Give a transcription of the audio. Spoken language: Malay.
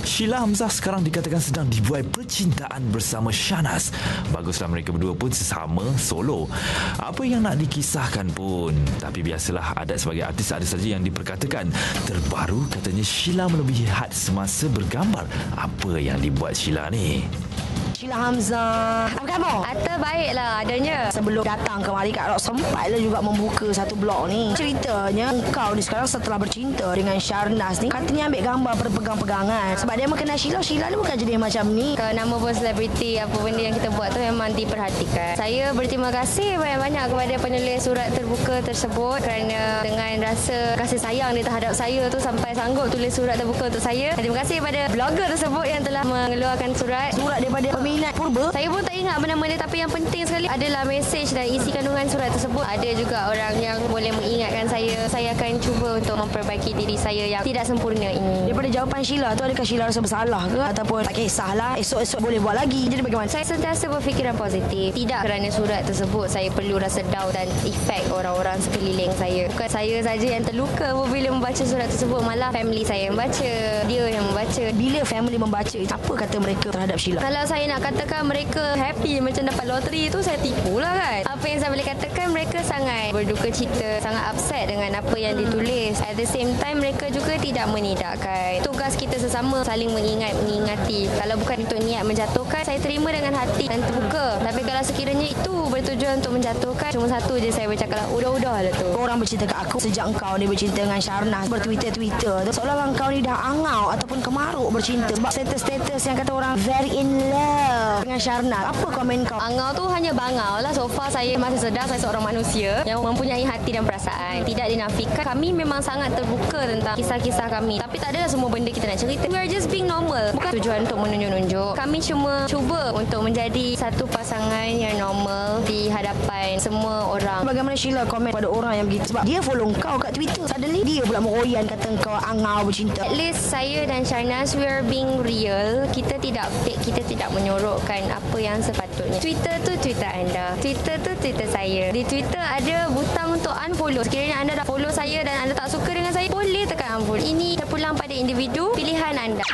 Sheila Hamzah sekarang dikatakan sedang dibuai percintaan bersama Shahnaz. Baguslah mereka berdua pun sesama solo. Apa yang nak dikisahkan pun. Tapi biasalah, adat sebagai artis ada saja yang diperkatakan. Terbaru katanya Sheila melebihi had semasa bergambar. Apa yang dibuat Sheila ni? Sheila Hamzah, apa khabar? Atta baiklah adanya. Sebelum datang kemari Kak Rok, sempatlah juga membuka satu blog ni. Ceritanya engkau ni sekarang setelah bercinta dengan Shahnaz ni, katanya ambil gambar berpegang-pegangan. Sebab dia mengenal Sheila, Sheila ni bukan jadi macam ni. Kalau nama pun selebriti, apa benda yang kita buat tu memang diperhatikan. Saya berterima kasih banyak-banyak kepada penulis surat terbuka tersebut kerana dengan rasa kasih sayang dia terhadap saya tu sampai sanggup tulis surat terbuka untuk saya. Dan terima kasih kepada blogger tersebut yang telah mengeluarkan surat daripada peminat purba. Saya pun tak ingat benda-benda, tapi yang penting sekali adalah mesej dan isi kandungan surat tersebut. Ada juga orang yang boleh mengingatkan saya. Saya akan cuba untuk memperbaiki diri saya yang tidak sempurna ini. Daripada jawapan Sheila tu, adakah Sheila rasa bersalah ke ataupun tak kisahlah, esok-esok boleh buat lagi? Jadi bagaimana? Saya sentiasa berfikiran positif. Tidak kerana surat tersebut saya perlu rasa down dan efek orang-orang sekeliling saya. Bukan saya saja yang terluka apabila membaca surat tersebut, malah family saya yang membaca, dia yang membaca. Bila family membaca, apa kata mereka terhadap Sheila? Kalau saya nak katakan mereka happy macam dapat loteri tu, saya tipulah kan. Apa yang saya boleh katakan, mereka sangat berduka cita, sangat upset dengan apa yang ditulis. At the same time, mereka juga tidak menidakkan. Tugas kita sesama saling mengingati. Kalau bukan untuk niat menjatuhkan, saya terima dengan hati dan terbuka. Tapi kalau sekiranya itu bertujuan untuk menjatuhkan, cuma satu je saya bercakap lah, udah-udah lah tu. Orang bercerita ke aku, sejak engkau ni bercinta dengan Shahnaz, bertwitter-twitter tu, seolah-olah engkau ni dah angau ataupun kemaruk bercinta. Sebab status-status yang kata orang very in love dengan Shahnaz. Apa komen kau? Angau tu hanya bangau lah. So far saya masih sedar saya seorang manusia yang mempunyai hati dan perasaan. Tidak dinafikan. Kami memang sangat terbuka tentang kisah-kisah kami. Tapi tak adalah semua benda kita nak cerita. We are just being normal. Bukan tujuan untuk menunjuk-nunjuk. Kami cuma cuba untuk menjadi satu pasangan yang normal di hadapan semua orang. Bagaimana Sheila komen pada orang yang begitu? Sebab dia follow kau kat Twitter. Suddenly dia pula meroyan kata kau angau bercinta. At least saya dan Shahnaz, we are being real. Kita tidak fake. Kita tidak menyorokkan apa yang sepatutnya. Twitter tu Twitter anda. Twitter tu Twitter saya. Di Twitter ada butang untuk unfollow. Sekiranya anda dah follow saya dan anda tak suka dengan saya, boleh tekan unfollow. Ini terpulang pada individu, pilihan anda.